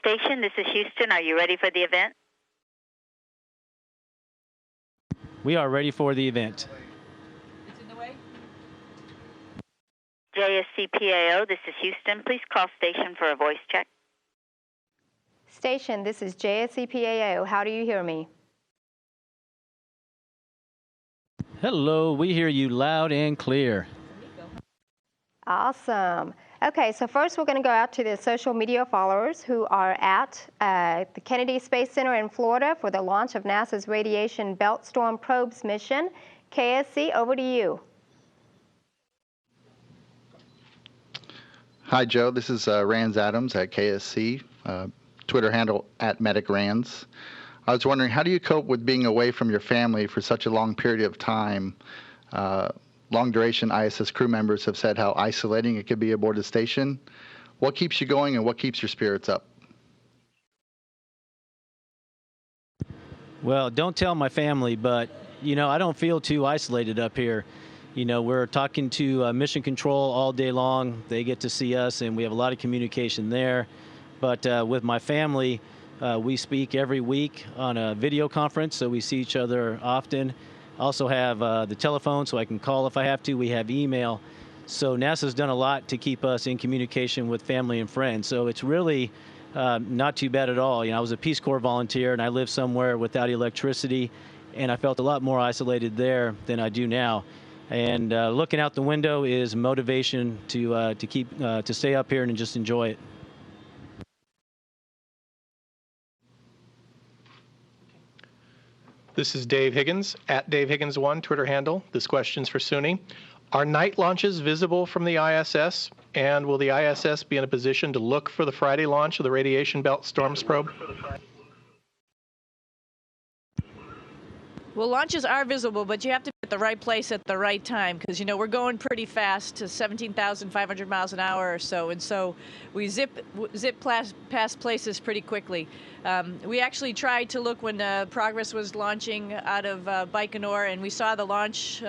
station. This is Houston. Are you ready for the event? We are ready for the event. It's in the way. JSCPAO, this is Houston. Please call station for a voice check. Station, this is JSCPAO. How do you hear me? Hello, we hear you loud and clear. Awesome. Okay, so first we're going to go out to the social media followers who are at the Kennedy Space Center in Florida for the launch of NASA's Radiation Belt Storm Probes mission. KSC, over to you. Hi, Joe. This is Rands Adams at KSC, Twitter handle at MedicRands. I was wondering, how do you cope with being away from your family for such a long period of time? Long-duration ISS crew members have said how isolating it could be aboard the station. What keeps you going and what keeps your spirits up? Well, don't tell my family, but, I don't feel too isolated up here. We're talking to Mission Control all day long. They get to see us, and we have a lot of communication there. But with my family, we speak every week on a video conference, so we see each other often. Also have the telephone, so I can call if I have to. We have email. So NASA's done a lot to keep us in communication with family and friends. So it's really not too bad at all. I was a Peace Corps volunteer, and I lived somewhere without electricity, and I felt a lot more isolated there than I do now. And looking out the window is motivation to stay up here and just enjoy it. This is Dave Higgins, at Dave Higgins1, Twitter handle. This question's for Suni. Are night launches visible from the ISS? And will the ISS be in a position to look for the Friday launch of the Radiation Belt Storms probe? Well, launches are visible, but you have to be at the right place at the right time because, we're going pretty fast to 17,500 miles an hour or so, and so we zip past places pretty quickly. We actually tried to look when Progress was launching out of Baikonur, and we saw the launch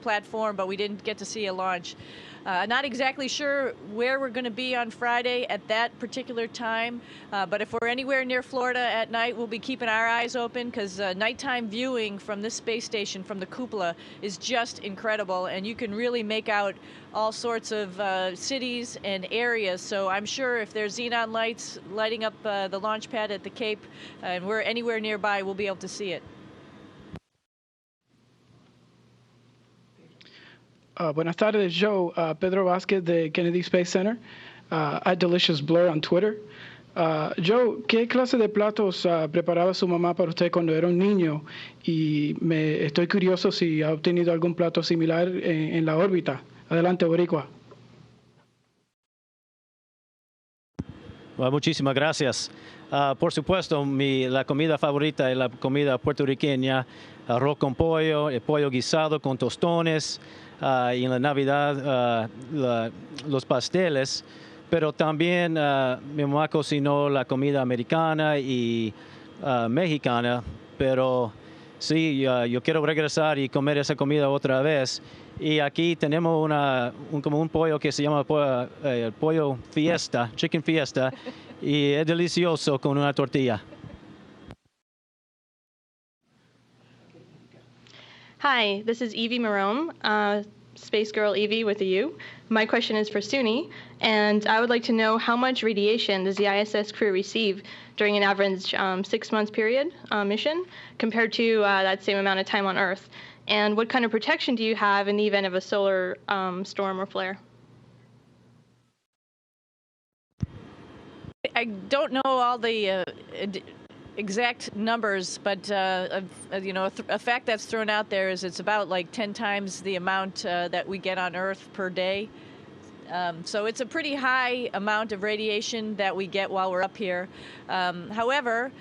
platform, but we didn't get to see a launch. Not exactly sure where we're going to be on Friday at that particular time, but if we're anywhere near Florida at night, we'll be keeping our eyes open because nighttime viewing from this space station, from the cupola, is just incredible, and you can really make out all sorts of cities and areas. So I'm sure if there's xenon lights lighting up the launch pad at the Cape, and we're anywhere nearby, we'll be able to see it. Buenas tardes, Joe. Pedro Vázquez de Kennedy Space Center, at Delicious Blur on Twitter. Joe, ¿qué clase de platos preparaba su mamá para usted cuando era un niño? Y estoy curioso si ha obtenido algún plato similar en la órbita. Adelante, Boricua. Well, muchísimas gracias. Por supuesto, la comida favorita es la comida puertorriqueña, arroz con pollo, el pollo guisado con tostones, y en la Navidad los pasteles, pero también mi mamá cocinó la comida americana y mexicana, pero sí, yo quiero regresar y comer esa comida otra vez. Y aquí tenemos como un pollo que se llama pollo fiesta, chicken fiesta, y es delicioso con una tortilla. Hi, this is Evie Marome, Space Girl Evie with a U. My question is for Suni, and I would like to know how much radiation does the ISS crew receive during an average 6 month period mission compared to that same amount of time on Earth? And what kind of protection do you have in the event of a solar storm or flare? I don't know all the exact numbers, but a fact that's thrown out there is it's about like 10 times the amount that we get on Earth per day. So it's a pretty high amount of radiation that we get while we're up here. However,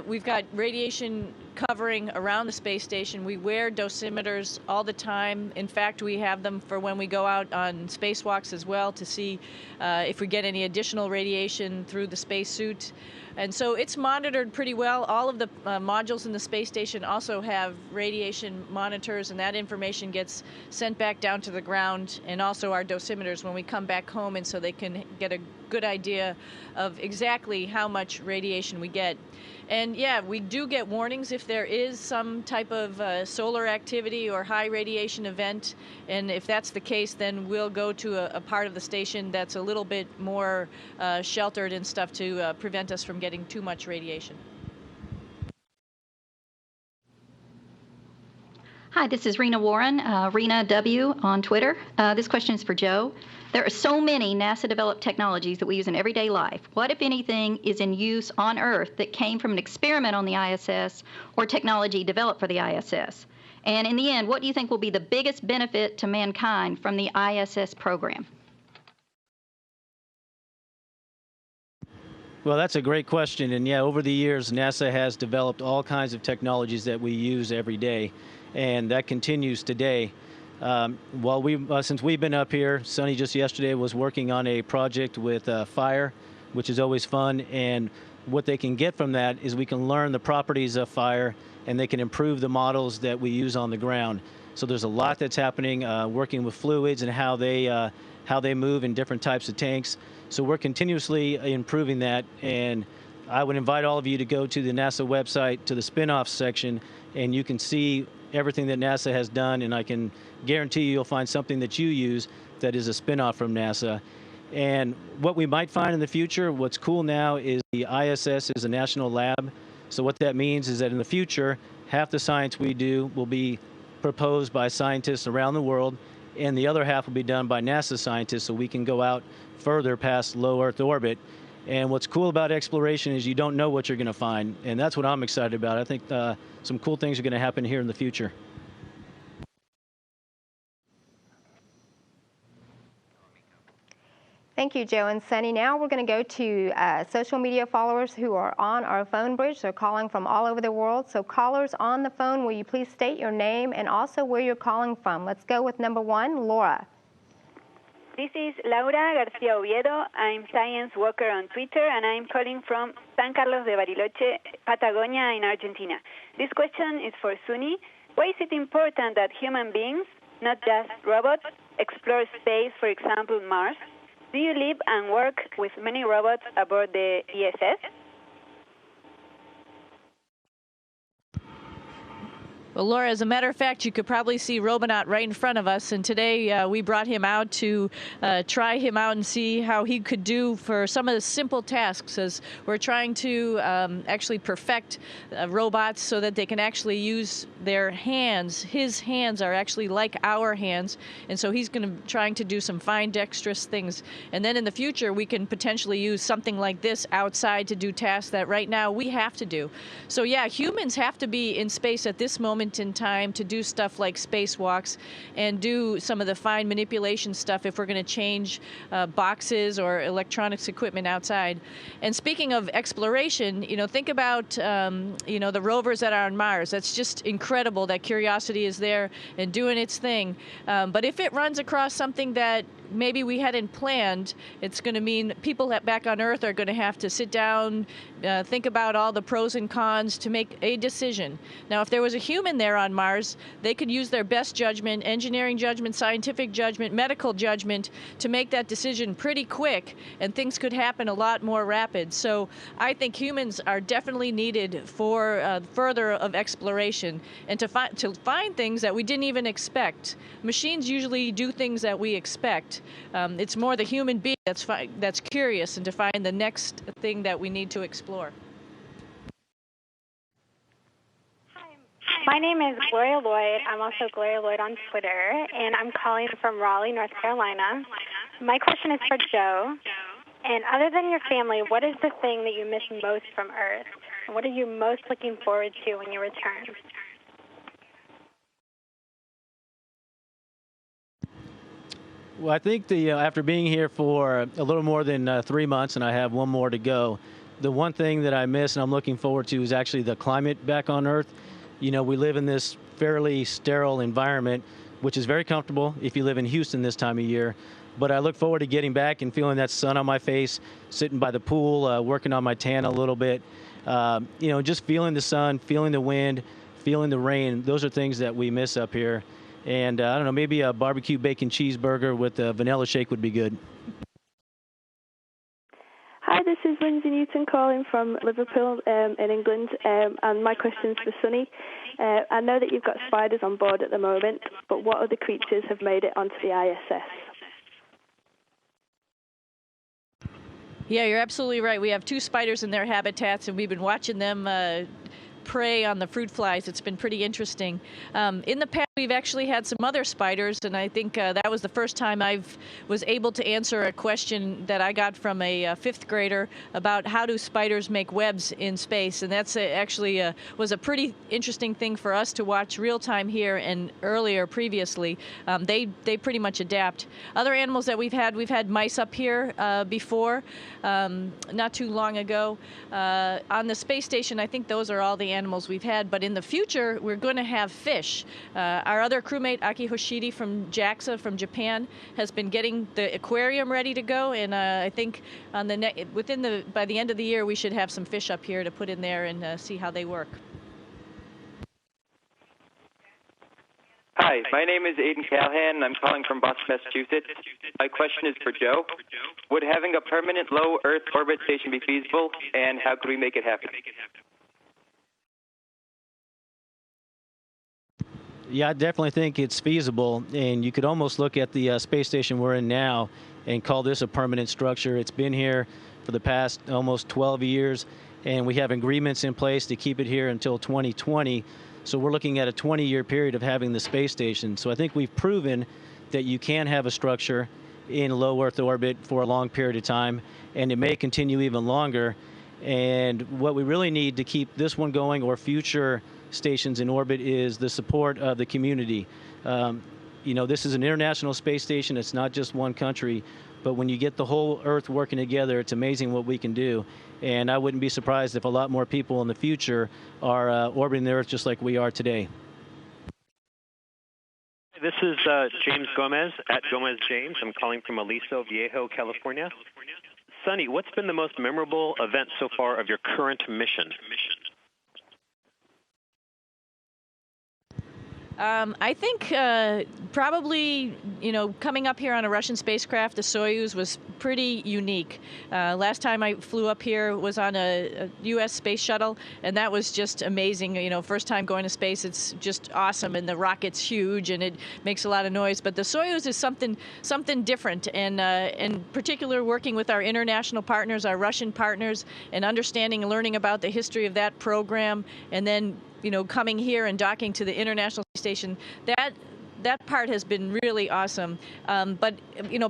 we've got radiation covering around the space station. We wear dosimeters all the time. In fact, we have them for when we go out on spacewalks as well to see if we get any additional radiation through the spacesuit. And so it's monitored pretty well. All of the modules in the space station also have radiation monitors, and that information gets sent back down to the ground, and also our dosimeters when we come back home, and so they can get a good idea of exactly how much radiation we get. And yeah, we do get warnings if there is some type of solar activity or high radiation event. And if that's the case, then we'll go to a part of the station that's a little bit more sheltered and stuff to prevent us from getting too much radiation. Hi, this is Rena Warren, Rena W on Twitter. This question is for Joe. There are so many NASA-developed technologies that we use in everyday life. What, if anything, is in use on Earth that came from an experiment on the ISS or technology developed for the ISS? And in the end, what do you think will be the biggest benefit to mankind from the ISS program? Well, that's a great question. And yeah, over the years, NASA has developed all kinds of technologies that we use every day, and that continues today. Since we've been up here, Sonny just yesterday was working on a project with fire, which is always fun. And what they can get from that is we can learn the properties of fire, and they can improve the models that we use on the ground. So there's a lot that's happening, working with fluids and how they move in different types of tanks. So we're continuously improving that. And I would invite all of you to go to the NASA website, to the spin-offs section, and you can see everything that NASA has done, and I can guarantee you'll find something that you use that is a spin-off from NASA. And what we might find in the future, what's cool now is the ISS is a national lab. So what that means is that in the future, half the science we do will be proposed by scientists around the world, and the other half will be done by NASA scientists, so we can go out further past low Earth orbit. And what's cool about exploration is you don't know what you're going to find, and that's what I'm excited about. I think some cool things are going to happen here in the future. Thank you, Joe and Sonny. Now we're going to go to social media followers who are on our phone bridge. They're calling from all over the world. So callers on the phone, will you please state your name and also where you're calling from? Let's go with number one, Laura. This is Laura Garcia Oviedo. I'm Science Walker on Twitter, and I'm calling from San Carlos de Bariloche, Patagonia in Argentina. This question is for Suni. Why is it important that human beings, not just robots, explore space, for example, Mars? Do you live and work with many robots aboard the ISS? Well, Laura, as a matter of fact, you could probably see Robonaut right in front of us. And today we brought him out to try him out and see how he could do for some of the simple tasks, as we're trying to actually perfect robots so that they can actually use their hands. His hands are actually like our hands. And so he's going to trying to do some fine dexterous things. And then in the future, we can potentially use something like this outside to do tasks that right now we have to do. So yeah, humans have to be in space at this moment in time to do stuff like spacewalks and do some of the fine manipulation stuff if we're going to change boxes or electronics equipment outside. And speaking of exploration, think about the rovers that are on Mars. That's just incredible that Curiosity is there and doing its thing. But if it runs across something that maybe we hadn't planned, it's going to mean people back on Earth are going to have to sit down, think about all the pros and cons to make a decision. Now, if there was a human there on Mars, they could use their best judgment, engineering judgment, scientific judgment, medical judgment to make that decision pretty quick, and things could happen a lot more rapid. So I think humans are definitely needed for further of exploration and to find things that we didn't even expect. Machines usually do things that we expect. It's more the human being that's curious and to find the next thing that we need to explore. My name is Gloria Lloyd. I'm also Gloria Lloyd on Twitter, and I'm calling from Raleigh, North Carolina. My question is for Joe. And other than your family, what is the thing that you miss most from Earth? And what are you most looking forward to when you return? Well, I think after being here for a little more than 3 months, and I have one more to go, the one thing that I miss and I'm looking forward to is actually the climate back on Earth. We live in this fairly sterile environment, which is very comfortable if you live in Houston this time of year. But I look forward to getting back and feeling that sun on my face, sitting by the pool, working on my tan a little bit. Just feeling the sun, feeling the wind, feeling the rain. Those are things that we miss up here. And I don't know, maybe a barbecue bacon cheeseburger with a vanilla shake would be good. Hi, this is Lindsay Newton calling from Liverpool in England, and my question's for Sunny. I know that you've got spiders on board at the moment, but what other creatures have made it onto the ISS? Yeah, you're absolutely right. We have 2 spiders in their habitats, and we've been watching them prey on the fruit flies. It's been pretty interesting. In the past, we've actually had some other spiders, and I think that was the first time I was able to answer a question that I got from a 5th grader about how do spiders make webs in space, and that's actually was a pretty interesting thing for us to watch real time here and earlier previously. They pretty much adapt. Other animals that we've had mice up here before, not too long ago. On the space station, I think those are all the animals we've had, but in the future we're going to have fish. Our other crewmate Aki Hoshide from JAXA from Japan has been getting the aquarium ready to go, and I think on by the end of the year we should have some fish up here to put in there and see how they work. Hi, my name is Aiden Callahan, and I'm calling from Boston, Massachusetts. My question is for Joe. Would having a permanent low Earth orbit station be feasible, and how could we make it happen? Yeah, I definitely think it's feasible, and you could almost look at the space station we're in now and call this a permanent structure. It's been here for the past almost 12 years, and we have agreements in place to keep it here until 2020. So we're looking at a 20-year period of having the space station. So I think we've proven that you can have a structure in low Earth orbit for a long period of time, and it may continue even longer. And what we really need to keep this one going or future stations in orbit is the support of the community. This is an international space station. It's not just one country, but when you get the whole Earth working together, it's amazing what we can do. And I wouldn't be surprised if a lot more people in the future are orbiting the Earth just like we are today. This is James Gomez at Gomez James. I'm calling from Aliso Viejo, California. Sunny, what's been the most memorable event so far of your current mission? I think probably, coming up here on a Russian spacecraft, the Soyuz, was pretty unique. Last time I flew up here was on a U.S. space shuttle, and that was just amazing. First time going to space, it's just awesome, and the rocket's huge, and it makes a lot of noise. But the Soyuz is something different, and in particular, working with our international partners, our Russian partners, and understanding and learning about the history of that program, and then coming here and docking to the International Space Station, that part has been really awesome. But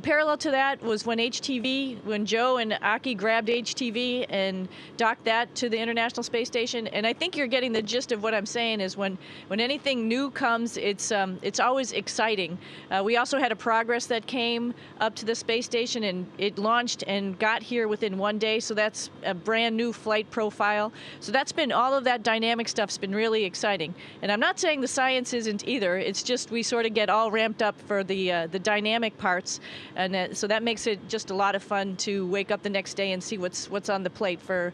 parallel to that was when Joe and Aki grabbed HTV and docked that to the International Space Station. And I think you're getting the gist of what I'm saying is when anything new comes, it's always exciting. We also had a Progress that came up to the space station, and it launched and got here within 1 day. So that's a brand new flight profile. So that's been, all of that dynamic stuff's been really exciting. And I'm not saying the science isn't either. It's just we sort of get all ramped up for the dynamic parts, and so that makes it just a lot of fun to wake up the next day and see what's on the plate for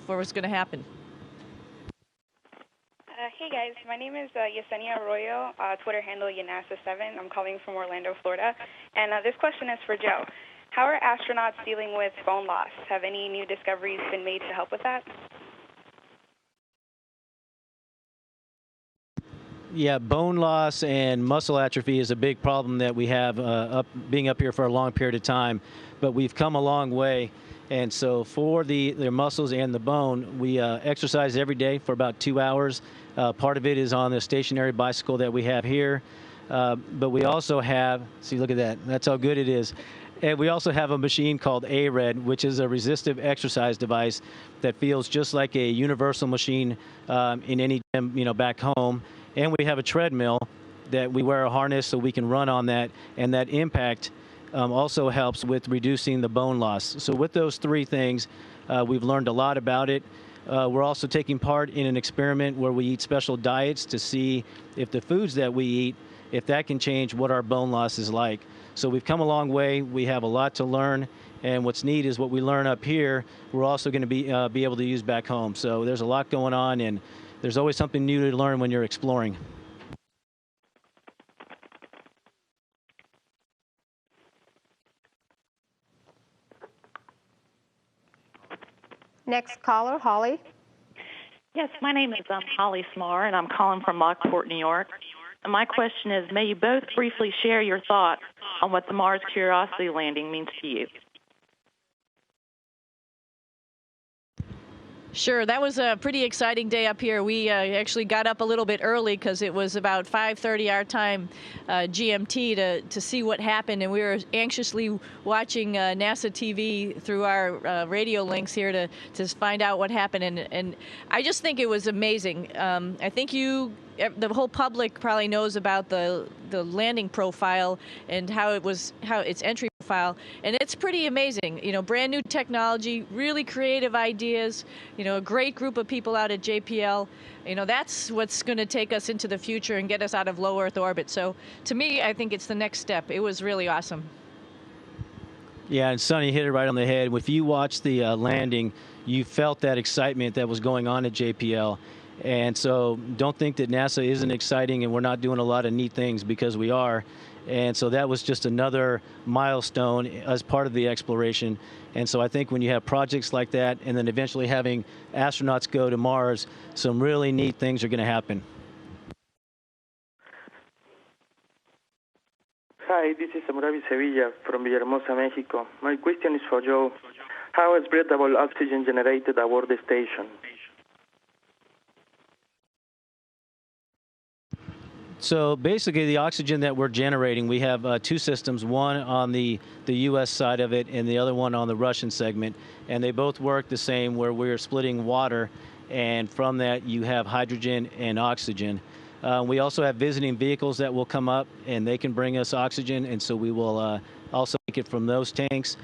what's going to happen. Hey guys, my name is Yesenia Arroyo, Twitter handle Yanasa7. I'm calling from Orlando, Florida, and this question is for Joe. How are astronauts dealing with bone loss? Have any new discoveries been made to help with that? Yeah, bone loss and muscle atrophy is a big problem that we have being up here for a long period of time, but we've come a long way. And so for their muscles and the bone, we exercise every day for about 2 hours. Part of it is on the stationary bicycle that we have here, but we also have, see, look at that. That's how good it is. And we also have a machine called ARED, which is a resistive exercise device that feels just like a universal machine in any gym, back home. And we have a treadmill that we wear a harness so we can run on that, and that impact also helps with reducing the bone loss. So with those 3 things, we've learned a lot about it. We're also taking part in an experiment where we eat special diets to see if the foods that we eat, if that can change what our bone loss is like. So we've come a long way. We have a lot to learn, and what's neat is what we learn up here, we're also going to be able to use back home. So there's a lot going on, and there's always something new to learn when you're exploring. Next caller, Holly. Yes, my name is Holly Smar, and I'm calling from Lockport, New York. And my question is, may you both briefly share your thoughts on what the Mars Curiosity landing means to you? Sure, that was a pretty exciting day up here. We actually got up a little bit early because it was about 5:30 our time, GMT, to see what happened, and we were anxiously watching NASA TV through our radio links here to find out what happened. And I just think it was amazing. I think the whole public probably knows about the landing profile and how its entry profile, and it's pretty amazing. Brand new technology, really creative ideas. A great group of people out at JPL. That's what's going to take us into the future and get us out of low Earth orbit. So to me, I think it's the next step. It was really awesome. Yeah, and Sonny hit it right on the head. If you watched the landing, you felt that excitement that was going on at JPL. And so don't think that NASA isn't exciting and we're not doing a lot of neat things, because we are. And so that was just another milestone as part of the exploration. And so I think when you have projects like that and then eventually having astronauts go to Mars, some really neat things are going to happen. Hi, this is Amurabi Sevilla from Villahermosa, Mexico. My question is for Joe. How is breathable oxygen generated aboard the station? So basically the oxygen that we're generating, we have two systems, one on the U.S. side of it and the other one on the Russian segment. And they both work the same, where we're splitting water, and from that you have hydrogen and oxygen. We also have visiting vehicles that will come up and they can bring us oxygen, and so we will also take it from those tanks.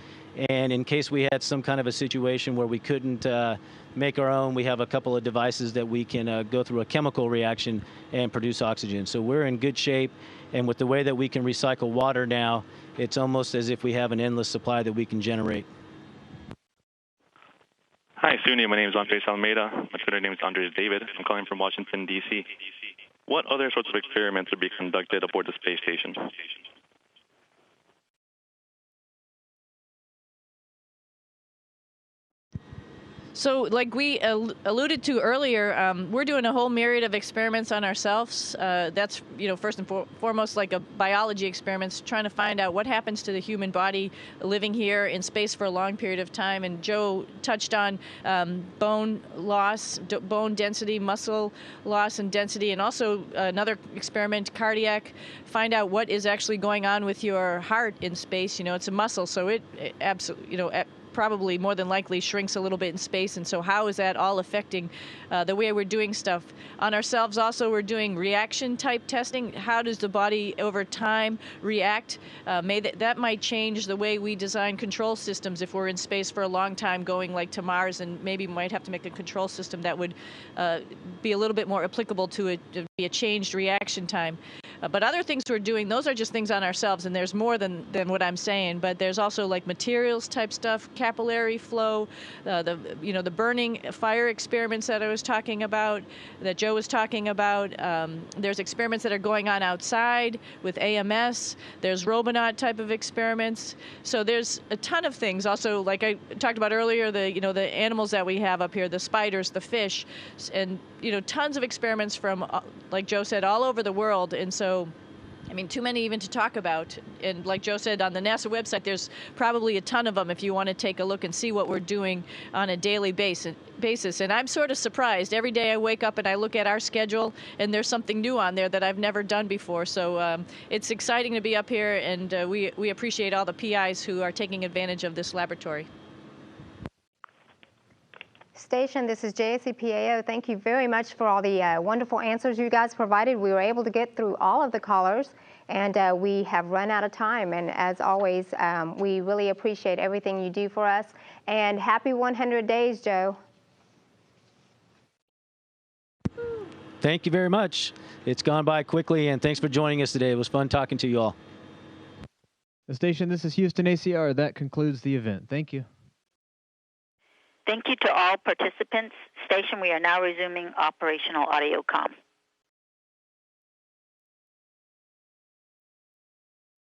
And in case we had some kind of a situation where we couldn't make our own, we have a couple of devices that we can go through a chemical reaction and produce oxygen. So we're in good shape, and with the way that we can recycle water now, it's almost as if we have an endless supply that we can generate. Hi, SUNY. My name is Andres Almeida. My Twitter name is Andres David. I'm calling from Washington, D.C. What other sorts of experiments are being conducted aboard the space station? So like we alluded to earlier, we're doing a whole myriad of experiments on ourselves. That's, first and foremost like a biology experiments, trying to find out what happens to the human body living here in space for a long period of time. And Joe touched on bone loss, bone density, muscle loss and density, and also another experiment, cardiac, find out what is actually going on with your heart in space. It's a muscle, so it absolutely, probably more than likely shrinks a little bit in space. And so how is that all affecting the way we're doing stuff on ourselves? Also, we're doing reaction type testing. How does the body over time react? That might change the way we design control systems if we're in space for a long time, going like to Mars, and maybe we might have to make a control system that would be a little bit more applicable to a changed reaction time. But other things we're doing, those are just things on ourselves, and there's more than what I'm saying. But there's also like materials type stuff, capillary flow, the burning fire experiments that I was talking about, that Joe was talking about. There's experiments that are going on outside with AMS. There's Robonaut type of experiments. So there's a ton of things. Also, like I talked about earlier, the animals that we have up here, the spiders, the fish, and tons of experiments from, like Joe said, all over the world. And so, too many even to talk about. And like Joe said, on the NASA website, there's probably a ton of them if you want to take a look and see what we're doing on a daily basis. And I'm sort of surprised. Every day I wake up and I look at our schedule, and there's something new on there that I've never done before. So it's exciting to be up here, and we appreciate all the PIs who are taking advantage of this laboratory. Station, this is JSCPAO. Thank you very much for all the wonderful answers you guys provided. We were able to get through all of the callers, and we have run out of time. And as always, we really appreciate everything you do for us. And happy 100 days, Joe. Thank you very much. It's gone by quickly, and thanks for joining us today. It was fun talking to you all. The station, this is Houston ACR. That concludes the event. Thank you. Thank you to all participants. Station, we are now resuming operational audio comm.